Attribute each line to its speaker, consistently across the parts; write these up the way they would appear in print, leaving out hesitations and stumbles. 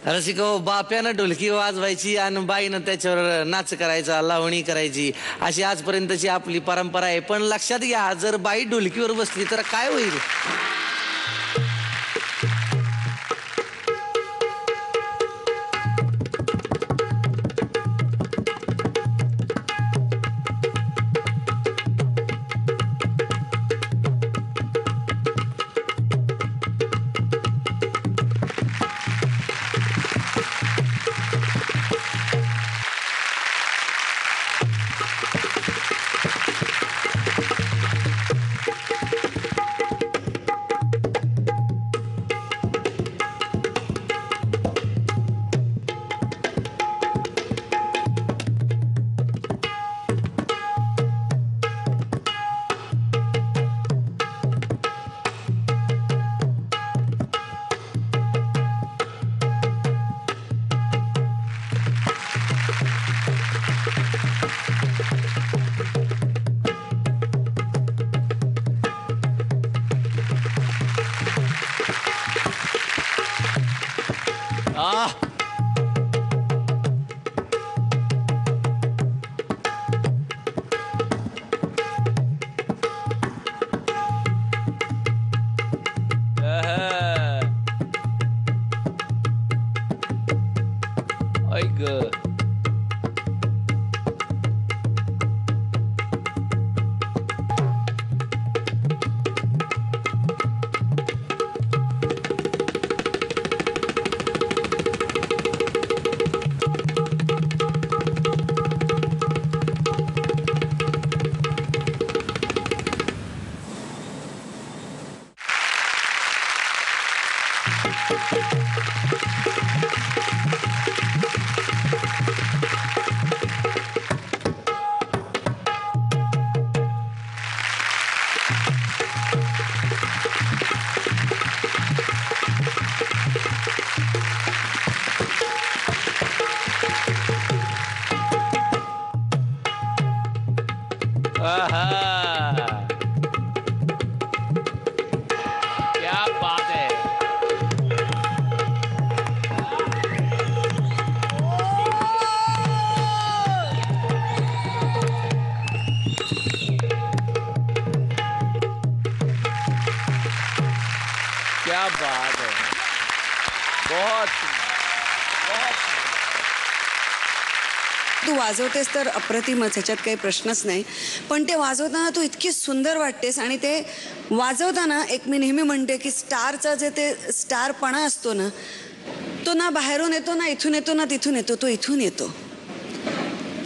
Speaker 1: रसिको, बाप्यानं ढोलकी वाजवायची आणि बाईनं त्याच्यावर नाच करायचा, लावणी करायची, अशी आजपर्यंतची आपली परंपरा आहे. पण लक्षात घ्या, जर बाई ढोलकीवर बसली तर काय होईल?
Speaker 2: तू वाजवतेस तर अप्रतिमच, ह्याच्यात काही प्रश्नच नाही. पण ते वाजवताना तू इतकी सुंदर वाटतेस. आणि ते वाजवताना एक मी नेहमी म्हणते की स्टारचा जे ते स्टारपणा असतो ना, तो ना बाहेरून येतो, ना इथून येतो, ना तिथून येतो. तो इथून येतो.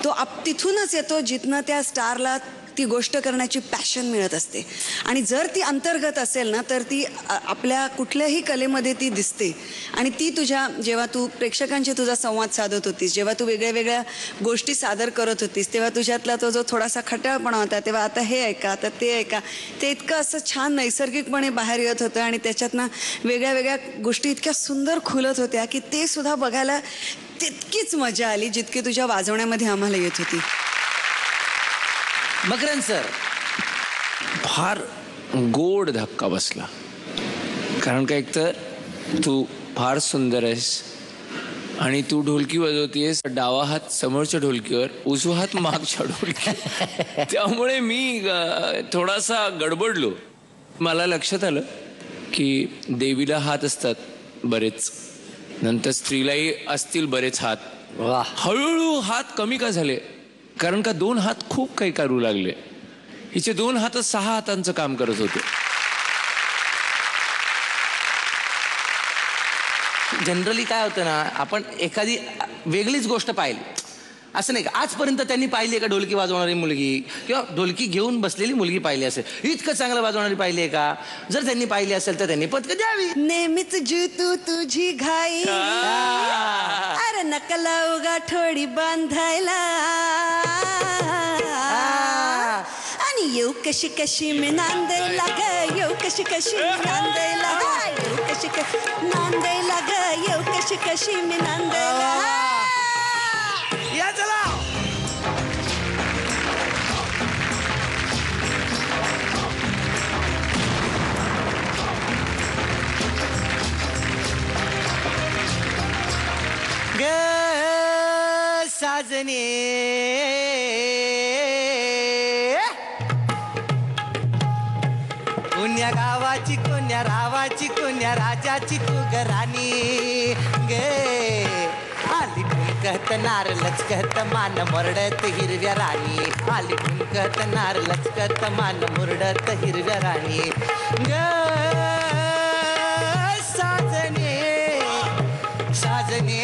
Speaker 2: तो तिथूनच येतो जिथनं त्या स्टारला ती गोष्ट करण्याची पॅशन मिळत असते. आणि जर ती अंतर्गत असेल ना, तर ती आपल्या कुठल्याही कलेमध्ये ती दिसते. आणि ती जेव्हा तू प्रेक्षकांशी तुझा संवाद साधत होतीस, जेव्हा तू वेगळ्या वेगळ्या गोष्टी सादर करत होतीस, तेव्हा तुझ्यातला तो जो थोडासा खट्याळपणा होता, तेव्हा आता हे ऐका, आता ते ऐका, ते इतकं असं छान नैसर्गिकपणे बाहेर येत होतं. आणि त्याच्यातनं वेगळ्या वेगळ्या गोष्टी इतक्या सुंदर खुलत होत्या की ते सुद्धा बघायला तितकीच मजा आली जितकी तुझ्या वाजवण्यामध्ये आम्हाला येत होती.
Speaker 3: मकरंद सर, फार गोड धक्का बसला. कारण का, एक तर तू फार सुंदर आहेस आणि तू ढोलकी वाजवतेस, डावा हात समोरच्या ढोलकीवर, उजवा हात मागच्या ढोलकी. त्यामुळे मी थोडासा गडबडलो. मला लक्षात आलं की देवीला हात असतात बरेच, नंतर स्त्रीलाही असतील बरेच हात. हळूहळू हात कमी का झाले? कारण का 2 हात खूप काही करू लागले. हिचे 2 हात 6 हातांचं काम करत होते.
Speaker 1: जनरली काय होतं ना, आपण एखादी वेगळीच गोष्ट पाहिली, असं नाही का आजपर्यंत त्यांनी पाहिली आहे का ढोलकी वाजवणारी मुलगी किंवा ढोलकी घेऊन बसलेली मुलगी पाहिली असेल, इतकं चांगलं वाजवणारी पाहिली आहे का? जर त्यांनी पाहिली असेल तर त्यांनी पदक द्यावी.
Speaker 2: नेहमीच जीतू तुझी घाई, अरे नकला उगा ठोडी बांधायला, आणि येऊ कशी कशी मी नांदेला ग, येऊ कशी कशी मी नांदेला, येऊ कशी कशी नांदेला ग, येऊ कशी कशी मी नांदेला.
Speaker 1: या चला. साजने कोण्या गावाची कोण्या रावाची कोण्या राजाची तू ग राणी गे आली ठुमकत नार लचकत मान मुरडत हिरव्या राणी आली ठुमकत नार लचकत मान मुरडत हिरव्या राणी ग साजने साजने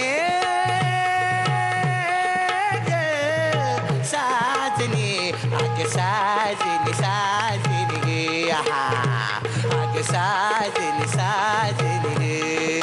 Speaker 1: ग साजने आग साजने साजने गे आहा आग साजने साजने गे